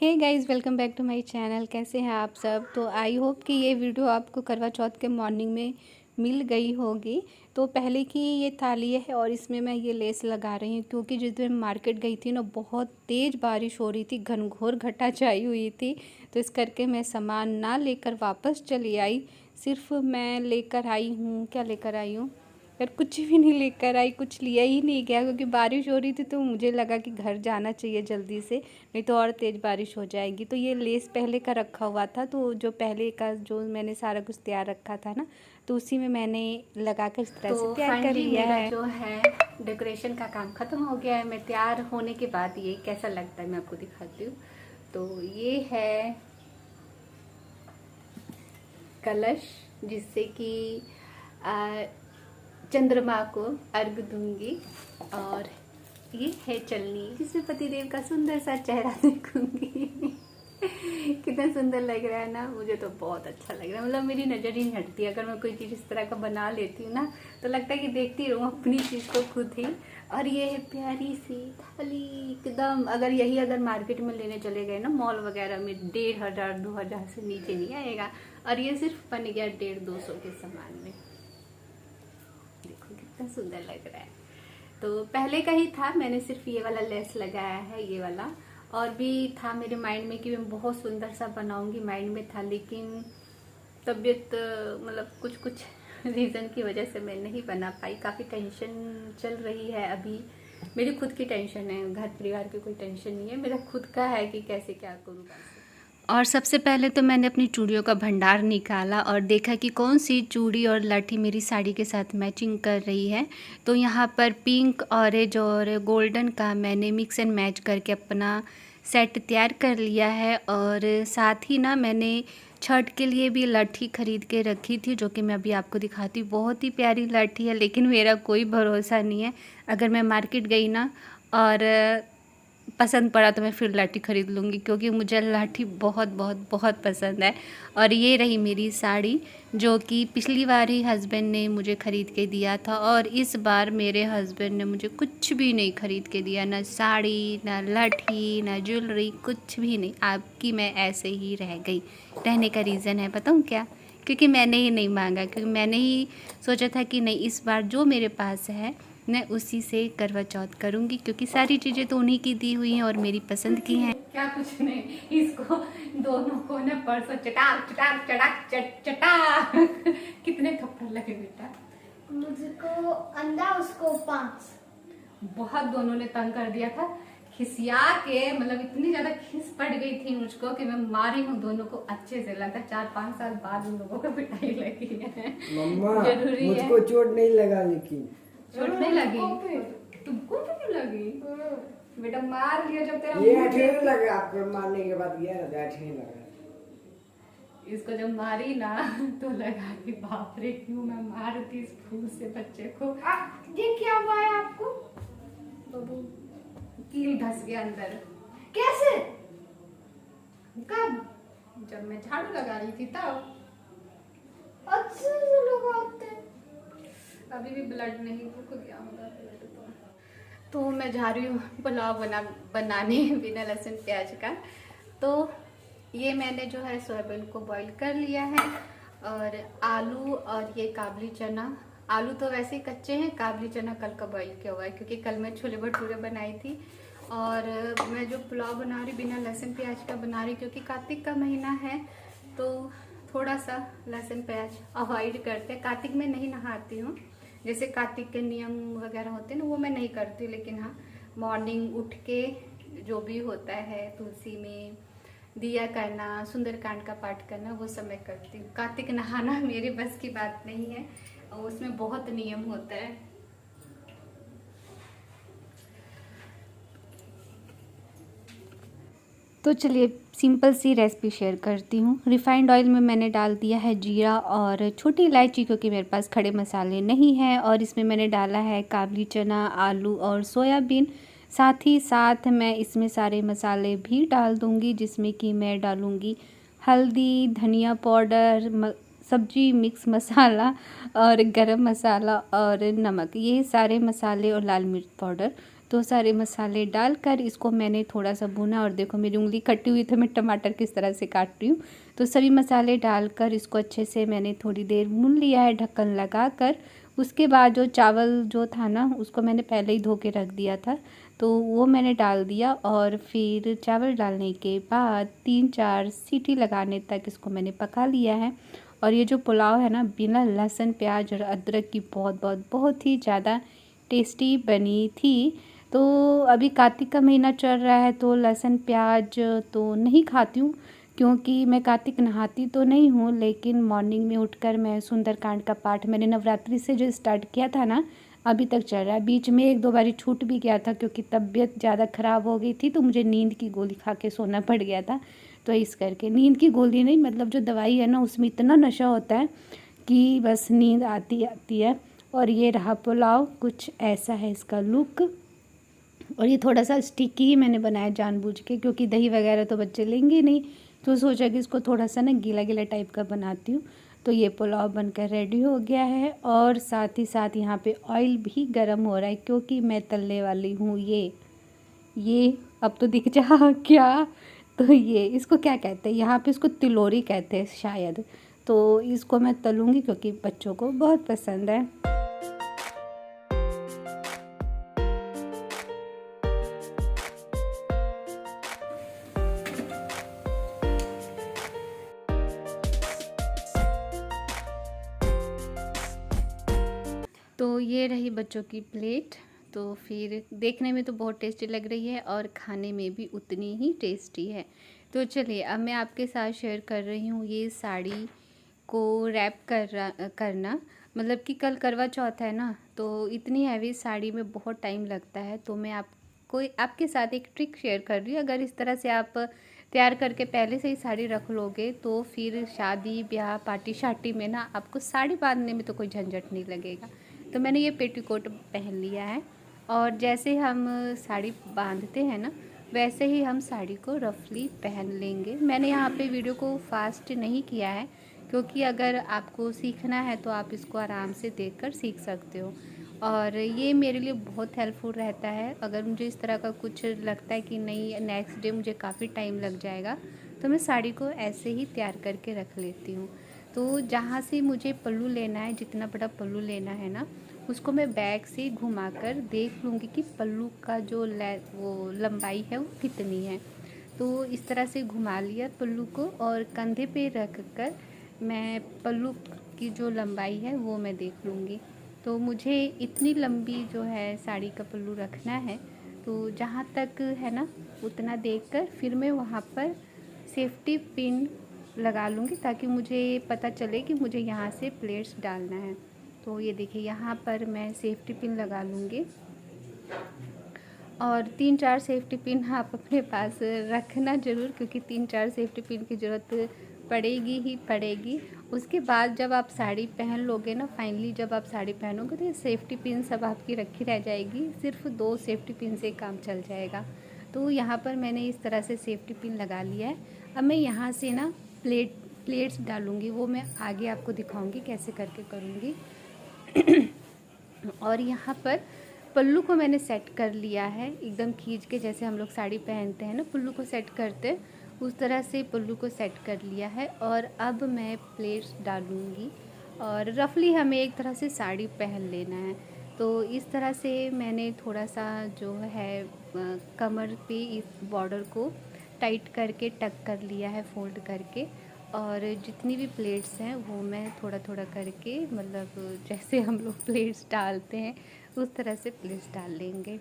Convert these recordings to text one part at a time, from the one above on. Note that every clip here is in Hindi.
Hey guys, welcome back to my channel. कैसे हैं आप सब? तो आई होप कि ये वीडियो आपको करवा चौथ के मॉर्निंग में मिल गई होगी। तो पहले की ये थाली है और इसमें मैं ये लेस लगा रही हूँ क्योंकि जिस दिन मार्केट गई थी ना, बहुत तेज़ बारिश हो रही थी, घनघोर घटा छाई हुई थी। तो इस करके मैं सामान ना लेकर वापस चली आई। सिर्फ मैं लेकर आई हूँ, क्या लेकर आई हूँ यार, कुछ भी नहीं लेकर आई, कुछ लिया ही नहीं गया क्योंकि बारिश हो रही थी। तो मुझे लगा कि घर जाना चाहिए जल्दी से, नहीं तो और तेज़ बारिश हो जाएगी। तो ये लेस पहले का रखा हुआ था, तो जो पहले का जो मैंने सारा कुछ तैयार रखा था ना, तो उसी में मैंने लगा कर इस तरह से तैयार कर लिया है। जो है डेकोरेशन का काम ख़त्म हो गया है। मैं तैयार होने के बाद ये कैसा लगता है मैं आपको दिखाती हूँ। तो ये है कलश, जिससे कि चंद्रमा को अर्घ दूंगी, और ये है चलनी जिसमें पतिदेव का सुंदर सा चेहरा देखूंगी। कितना सुंदर लग रहा है ना, मुझे तो बहुत अच्छा लग रहा है। मतलब मेरी नज़र ही नहीं हटती, अगर मैं कोई चीज़ इस तरह का बना लेती हूँ ना, तो लगता है कि देखती रहूँ अपनी चीज़ को खुद ही। और ये है प्यारी सी थाली एकदम, अगर मार्केट में लेने चले गए ना, मॉल वगैरह में 1500 2000 से नीचे नहीं आएगा। और ये सिर्फ बन गया 150-200 के सामान में। देखो कितना सुंदर लग रहा है। तो पहले का ही था, मैंने सिर्फ ये वाला लेस लगाया है, ये वाला। और भी था मेरे माइंड में कि मैं बहुत सुंदर सा बनाऊंगी, माइंड में था, लेकिन तबीयत मतलब कुछ रीज़न की वजह से मैं नहीं बना पाई। काफ़ी टेंशन चल रही है अभी, मेरी खुद की टेंशन है, घर परिवार की कोई टेंशन नहीं है, मेरा खुद का है कि कैसे क्या करूँ। और सबसे पहले तो मैंने अपनी चूड़ियों का भंडार निकाला और देखा कि कौन सी चूड़ी और लाठी मेरी साड़ी के साथ मैचिंग कर रही है। तो यहाँ पर पिंक, ऑरेंज और गोल्डन का मैंने मिक्स एंड मैच करके अपना सेट तैयार कर लिया है। और साथ ही ना मैंने छठ के लिए भी लाठी ख़रीद के रखी थी, जो कि मैं अभी आपको दिखाती हूँ। बहुत ही प्यारी लाठी है, लेकिन मेरा कोई भरोसा नहीं है। अगर मैं मार्केट गई ना और पसंद पड़ा तो मैं फिर लाठी ख़रीद लूँगी, क्योंकि मुझे लाठी बहुत बहुत बहुत पसंद है। और ये रही मेरी साड़ी, जो कि पिछली बार ही हस्बैंड ने मुझे ख़रीद के दिया था, और इस बार मेरे हस्बैंड ने मुझे कुछ भी नहीं ख़रीद के दिया, ना साड़ी, ना लाठी, ना ज्वेलरी, कुछ भी नहीं। आपकी मैं ऐसे ही रह गई। रहने का रीज़न है बताऊँ क्या? क्योंकि मैंने ही नहीं मांगा, क्योंकि मैंने ही सोचा था कि नहीं, इस बार जो मेरे पास है मैं उसी से करवा चौथ करूँगी, क्योंकि सारी चीज़ें तो उन्हीं की दी हुई हैं और मेरी पसंद की हैं। क्या कुछ नहीं, इसको दोनों को ना परसों चटाक चटाक चटाक चटाक कितने थप्पड़ लगे बेटा? मुझको अंडा, उसको 5। बहुत दोनों ने तंग कर दिया था, खिसिया के, मतलब इतनी ज्यादा खिस पड़ गई थी मुझको कि मैं मारी हूँ दोनों को अच्छे से। लगा 4-5 साल बाद उन लोगों को पिटाई लगी है। मम्मा, जरूरी मुझको है। चोट नहीं लगा, लेकिन चोट नहीं लगी तुमको? तो क्यों लगी बेटा? मार लिया जब तेरा ये अच्छे नहीं लगा। आपको मारने के बाद गया ना, अच्छे नहीं लगा। इसको जब मारी ना तो लगा कि बाप रे, क्यों मैं मारती इस फूल से बच्चे को। ये क्या हुआ है आपको? बाबू कील धस गया अंदर। कैसे? कब? जब मैं झाड़ू लगा रही थी तब। अच्छे से लगाते। अभी भी ब्लड नहीं रुक गया होगा ब्लड तो मैं जा रही हूँ पुलाव बनाने बिना लहसुन प्याज का। तो ये मैंने जो है सोयाबीन को बॉईल कर लिया है, और आलू और ये काबली चना। आलू तो वैसे ही कच्चे हैं, काबली चना कल का बॉईल किया हुआ है, क्योंकि कल मैं छोले भटूरे बनाई थी। और मैं जो पुलाव बना रही बिना लहसुन प्याज का बना रही, क्योंकि कार्तिक का महीना है, तो थोड़ा सा लहसुन प्याज अवॉइड करते हैं। कार्तिक में नहीं नहाती हूँ, जैसे कार्तिक के नियम वगैरह होते हैं ना, वो मैं नहीं करती, लेकिन हाँ मॉर्निंग उठ के जो भी होता है, तुलसी में दिया करना, सुंदरकांड का पाठ करना, वो सब मैं करती हूँ। कार्तिक नहाना मेरे बस की बात नहीं है, और उसमें बहुत नियम होता है। तो चलिए सिंपल सी रेसिपी शेयर करती हूँ। रिफाइंड ऑयल में मैंने डाल दिया है जीरा और छोटी इलायची, क्योंकि मेरे पास खड़े मसाले नहीं हैं। और इसमें मैंने डाला है काबली चना, आलू और सोयाबीन। साथ ही साथ मैं इसमें सारे मसाले भी डाल दूँगी, जिसमें कि मैं डालूँगी हल्दी, धनिया पाउडर, सब्जी मिक्स मसाला और गरम मसाला और नमक, ये सारे मसाले और लाल मिर्च पाउडर। तो सारे मसाले डालकर इसको मैंने थोड़ा सा भुना। और देखो मेरी उंगली कटी हुई, तो मैं टमाटर किस तरह से काट रही हूँ। तो सभी मसाले डालकर इसको अच्छे से मैंने थोड़ी देर भून लिया है ढक्कन लगाकर। उसके बाद जो चावल जो था ना, उसको मैंने पहले ही धो के रख दिया था, तो वो मैंने डाल दिया। और फिर चावल डालने के बाद 3-4 सीटी लगाने तक इसको मैंने पका लिया है। और ये जो पुलाव है ना, बिना लहसुन प्याज और अदरक की बहुत ही ज़्यादा टेस्टी बनी थी। तो अभी कार्तिक का महीना चल रहा है, तो लहसुन प्याज तो नहीं खाती हूँ, क्योंकि मैं कार्तिक नहाती तो नहीं हूँ। लेकिन मॉर्निंग में उठकर मैं सुंदरकांड का पाठ मैंने नवरात्रि से जो स्टार्ट किया था ना, अभी तक चल रहा है। बीच में 1-2 बारी छूट भी गया था, क्योंकि तबीयत ज़्यादा ख़राब हो गई थी, तो मुझे नींद की गोली खा के सोना पड़ गया था। तो इस करके नींद की गोली नहीं, मतलब जो दवाई है ना, उसमें इतना नशा होता है कि बस नींद आती है। और ये रहा पुलाव, कुछ ऐसा है इसका लुक। और ये थोड़ा सा स्टिकी ही मैंने बनाया जानबूझ के, क्योंकि दही वगैरह तो बच्चे लेंगे नहीं, तो सोचा कि इसको थोड़ा सा ना गीला गीला टाइप का बनाती हूँ। तो ये पुलाव बनकर रेडी हो गया है। और साथ ही साथ यहाँ पे ऑयल भी गर्म हो रहा है, क्योंकि मैं तलने वाली हूँ ये अब तो दिख जा क्या, तो ये इसको क्या कहते हैं यहाँ पे, इसको तिलोरी कहते हैं शायद। तो इसको मैं तलूँगी, क्योंकि बच्चों को बहुत पसंद है। तो ये रही बच्चों की प्लेट। तो फिर देखने में तो बहुत टेस्टी लग रही है, और खाने में भी उतनी ही टेस्टी है। तो चलिए अब मैं आपके साथ शेयर कर रही हूँ ये साड़ी को रैप करना। मतलब कि कल करवा चौथ है ना, तो इतनी हैवी साड़ी में बहुत टाइम लगता है। तो मैं आपके साथ एक ट्रिक शेयर कर रही हूँ। अगर इस तरह से आप तैयार करके पहले से ही साड़ी रख लोगे, तो फिर शादी ब्याह पार्टी शार्टी में ना आपको साड़ी बांधने में तो कोई झंझट नहीं लगेगा। तो मैंने ये पेटीकोट पहन लिया है, और जैसे हम साड़ी बांधते हैं ना, वैसे ही हम साड़ी को रफली पहन लेंगे। मैंने यहाँ पे वीडियो को फास्ट नहीं किया है, क्योंकि अगर आपको सीखना है तो आप इसको आराम से देखकर सीख सकते हो। और ये मेरे लिए बहुत हेल्पफुल रहता है। अगर मुझे इस तरह का कुछ लगता है कि नहीं, नेक्स्ट डे मुझे काफ़ी टाइम लग जाएगा, तो मैं साड़ी को ऐसे ही तैयार करके रख लेती हूँ। तो जहाँ से मुझे पल्लू लेना है, जितना बड़ा पल्लू लेना है ना, उसको मैं बैक से घुमाकर देख लूँगी कि पल्लू का जो वो लंबाई है वो कितनी है। तो इस तरह से घुमा लिया पल्लू को, और कंधे पे रख कर मैं पल्लू की जो लंबाई है वो मैं देख लूँगी। तो मुझे इतनी लंबी जो है साड़ी का पल्लू रखना है, तो जहाँ तक है ना उतना देखकर फिर मैं वहाँ पर सेफ्टी पिन लगा लूँगी, ताकि मुझे पता चले कि मुझे यहाँ से प्लेट्स डालना है। तो ये देखिए यहाँ पर मैं सेफ्टी पिन लगा लूँगी। और 3-4 सेफ्टी पिन आप अपने पास रखना ज़रूर, क्योंकि 3-4 सेफ्टी पिन की ज़रूरत पड़ेगी ही पड़ेगी। उसके बाद जब आप साड़ी पहन लोगे ना, फाइनली जब आप साड़ी पहनोगे, तो ये सेफ्टी पिन सब आपकी रखी रह जाएगी। सिर्फ 2 सेफ्टी पिन से काम चल जाएगा। तो यहाँ पर मैंने इस तरह से सेफ्टी पिन लगा लिया है। अब मैं यहाँ से ना प्लेट्स डालूँगी, वो मैं आगे आपको दिखाऊँगी कैसे करके करूँगी। और यहाँ पर पल्लू को मैंने सेट कर लिया है, एकदम खींच के, जैसे हम लोग साड़ी पहनते हैं ना पल्लू को सेट करते, उस तरह से पल्लू को सेट कर लिया है। और अब मैं प्लेट्स डालूँगी, और रफली हमें एक तरह से साड़ी पहन लेना है। तो इस तरह से मैंने थोड़ा सा जो है कमर पे इस बॉर्डर को टाइट करके टक कर लिया है, फोल्ड करके। और जितनी भी प्लेट्स हैं वो मैं थोड़ा थोड़ा करके, मतलब जैसे हम लोग प्लेट्स डालते हैं उस तरह से प्लेट्स डाल लेंगे।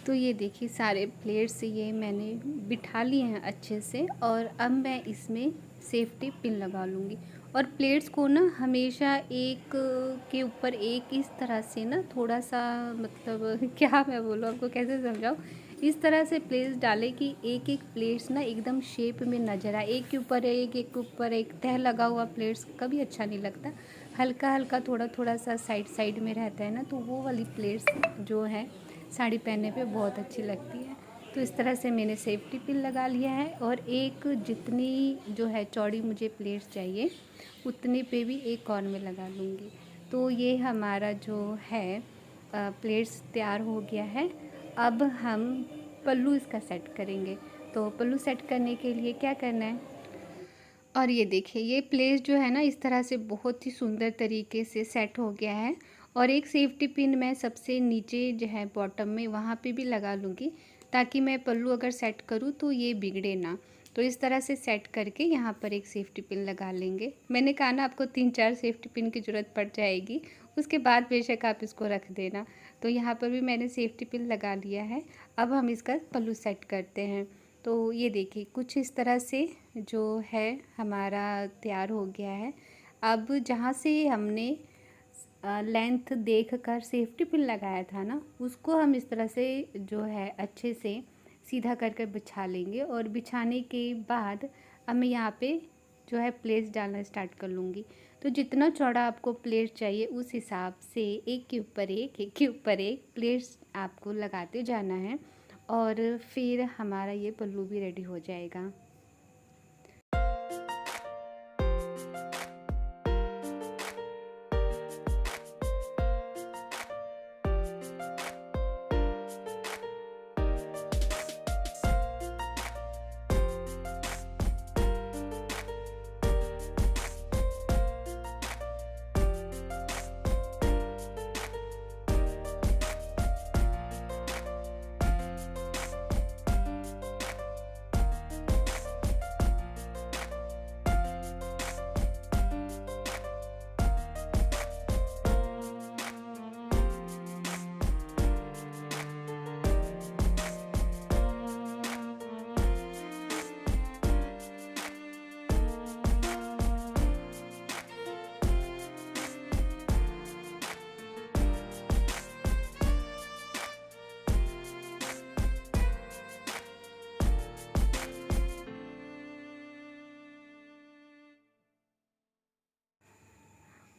तो ये देखिए सारे प्लेट्स ये मैंने बिठा लिए हैं अच्छे से, और अब मैं इसमें सेफ्टी पिन लगा लूँगी। और प्लेट्स को ना हमेशा एक के ऊपर एक इस तरह से ना थोड़ा सा, मतलब क्या मैं बोलूँ आपको, कैसे समझाऊँ, इस तरह से प्लेट्स डालें कि एक एक प्लेट्स ना एकदम शेप में नज़र आए। एक के ऊपर एक, एक के ऊपर एक, तह लगा हुआ प्लेट्स कभी अच्छा नहीं लगता। हल्का हल्का थोड़ा थोड़ा सा साइड साइड में रहता है ना, तो वो वाली प्लेट्स जो है साड़ी पहनने पे बहुत अच्छी लगती है। तो इस तरह से मैंने सेफ्टी पिन लगा लिया है, और एक जितनी जो है चौड़ी मुझे प्लेट्स चाहिए उतने पे भी एक और में लगा लूँगी। तो ये हमारा जो है प्लेट्स तैयार हो गया है। अब हम पल्लू इसका सेट करेंगे। तो पल्लू सेट करने के लिए क्या करना है, और ये देखिए ये प्लेस जो है ना इस तरह से बहुत ही सुंदर तरीके से सेट हो गया है। और एक सेफ्टी पिन मैं सबसे नीचे जो है बॉटम में वहाँ पे भी लगा लूँगी, ताकि मैं पल्लू अगर सेट करूँ तो ये बिगड़े ना। तो इस तरह से सेट करके यहाँ पर एक सेफ्टी पिन लगा लेंगे। मैंने कहा ना आपको 3-4 सेफ्टी पिन की ज़रूरत पड़ जाएगी, उसके बाद बेशक आप इसको रख देना। तो यहाँ पर भी मैंने सेफ्टी पिन लगा लिया है। अब हम इसका पल्लू सेट करते हैं। तो ये देखिए कुछ इस तरह से जो है हमारा तैयार हो गया है। अब जहाँ से हमने लेंथ देख कर सेफ्टी पिन लगाया था ना, उसको हम इस तरह से जो है अच्छे से सीधा कर कर बिछा लेंगे। और बिछाने के बाद अब मैं यहाँ पे जो है प्लेट्स डालना स्टार्ट कर लूँगी। तो जितना चौड़ा आपको प्लेट चाहिए उस हिसाब से एक के ऊपर एक के ऊपर एक प्लेट्स आपको लगाते जाना है, और फिर हमारा ये पल्लू भी रेडी हो जाएगा।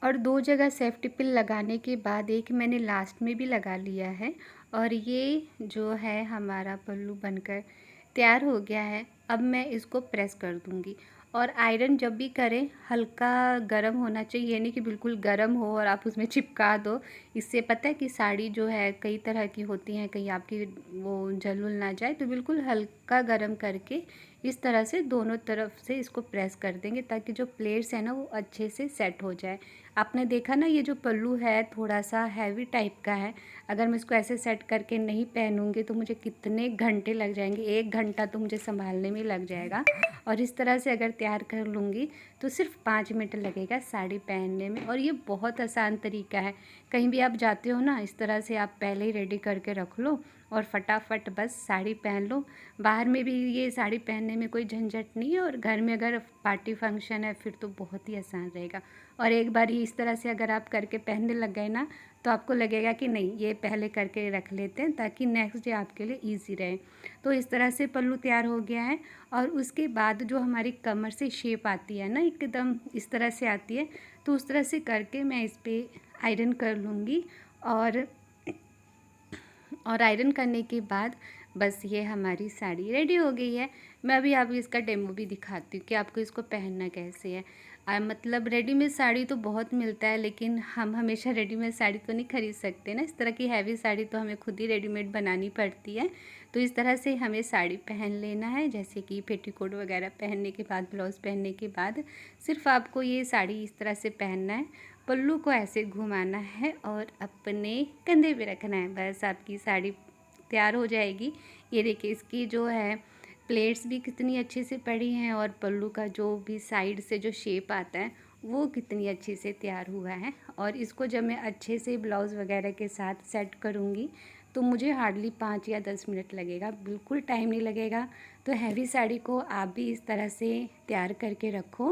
और 2 जगह सेफ्टी पिन लगाने के बाद एक मैंने लास्ट में भी लगा लिया है। और ये जो है हमारा पल्लू बनकर तैयार हो गया है। अब मैं इसको प्रेस कर दूँगी। और आयरन जब भी करें हल्का गर्म होना चाहिए, ये नहीं कि बिल्कुल गर्म हो और आप उसमें चिपका दो। इससे पता है कि साड़ी जो है कई तरह की होती हैं, कहीं आपकी वो जल उल ना जाए। तो बिल्कुल हल्का गर्म करके इस तरह से दोनों तरफ से इसको प्रेस कर देंगे, ताकि जो प्लेट्स है ना वो अच्छे से सेट हो जाए। आपने देखा ना ये जो पल्लू है थोड़ा सा हैवी टाइप का है। अगर मैं इसको ऐसे सेट करके नहीं पहनूंगी तो मुझे कितने घंटे लग जाएंगे, 1 घंटा तो मुझे संभालने में लग जाएगा। और इस तरह से अगर तैयार कर लूँगी तो सिर्फ 5 मिनट लगेगा साड़ी पहनने में। और ये बहुत आसान तरीका है। कहीं भी आप जाते हो ना, इस तरह से आप पहले ही रेडी करके रख लो और फटाफट बस साड़ी पहन लो। बाहर में भी ये साड़ी पहनने में कोई झंझट नहीं है, और घर में अगर पार्टी फंक्शन है फिर तो बहुत ही आसान रहेगा। और एक बार ही इस तरह से अगर आप करके पहनने लग गए ना, तो आपको लगेगा कि नहीं ये पहले करके रख लेते हैं, ताकि नेक्स्ट डे आपके लिए ईजी रहे। तो इस तरह से पल्लू तैयार हो गया है। और उसके बाद जो हमारी कमर से शेप आती है ना, एकदम इस तरह से आती है, तो उस तरह से करके मैं इस पर आयरन कर लूँगी। और आयरन करने के बाद बस ये हमारी साड़ी रेडी हो गई है। मैं अभी आपको इसका डेमो भी दिखाती हूँ कि आपको इसको पहनना कैसे है। मतलब रेडीमेड साड़ी तो बहुत मिलता है, लेकिन हम हमेशा रेडीमेड साड़ी तो नहीं खरीद सकते ना। इस तरह की हैवी साड़ी तो हमें खुद ही रेडीमेड बनानी पड़ती है। तो इस तरह से हमें साड़ी पहन लेना है, जैसे कि पेटीकोट वगैरह पहनने के बाद, ब्लाउज़ पहनने के बाद सिर्फ आपको ये साड़ी इस तरह से पहनना है। पल्लू को ऐसे घुमाना है और अपने कंधे पे रखना है, बस आपकी साड़ी तैयार हो जाएगी। ये देखिए इसकी जो है प्लेट्स भी कितनी अच्छे से पड़ी हैं, और पल्लू का जो भी साइड से जो शेप आता है वो कितनी अच्छे से तैयार हुआ है। और इसको जब मैं अच्छे से ब्लाउज़ वगैरह के साथ सेट करूँगी तो मुझे हार्डली 5 या 10 मिनट लगेगा, बिल्कुल टाइम नहीं लगेगा। तो हैवी साड़ी को आप भी इस तरह से तैयार करके रखो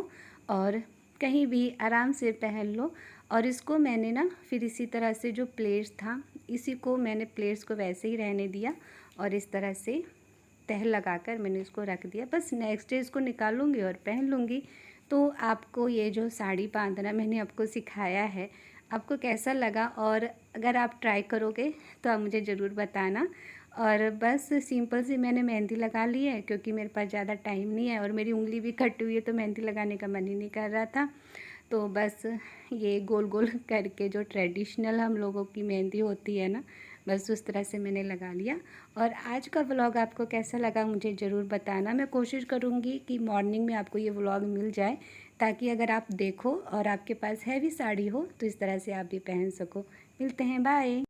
और कहीं भी आराम से पहन लो। और इसको मैंने ना फिर इसी तरह से जो प्लेट्स था, इसी को मैंने प्लेट्स को वैसे ही रहने दिया और इस तरह से तह लगाकर मैंने इसको रख दिया। बस नेक्स्ट डे इसको निकालूंगी और पहन लूँगी। तो आपको ये जो साड़ी बांधना मैंने आपको सिखाया है, आपको कैसा लगा? और अगर आप ट्राई करोगे तो आप मुझे ज़रूर बताना। और बस सिंपल सी मैंने मेहंदी लगा ली है, क्योंकि मेरे पास ज़्यादा टाइम नहीं है और मेरी उंगली भी कटी हुई है, तो मेहंदी लगाने का मन ही नहीं कर रहा था। तो बस ये गोल गोल करके जो ट्रेडिशनल हम लोगों की मेहंदी होती है ना, बस उस तरह से मैंने लगा लिया। और आज का व्लॉग आपको कैसा लगा मुझे ज़रूर बताना। मैं कोशिश करूँगी कि मॉर्निंग में आपको ये व्लॉग मिल जाए, ताकि अगर आप देखो और आपके पास हैवी साड़ी हो तो इस तरह से आप भी पहन सको। मिलते हैं, बाय।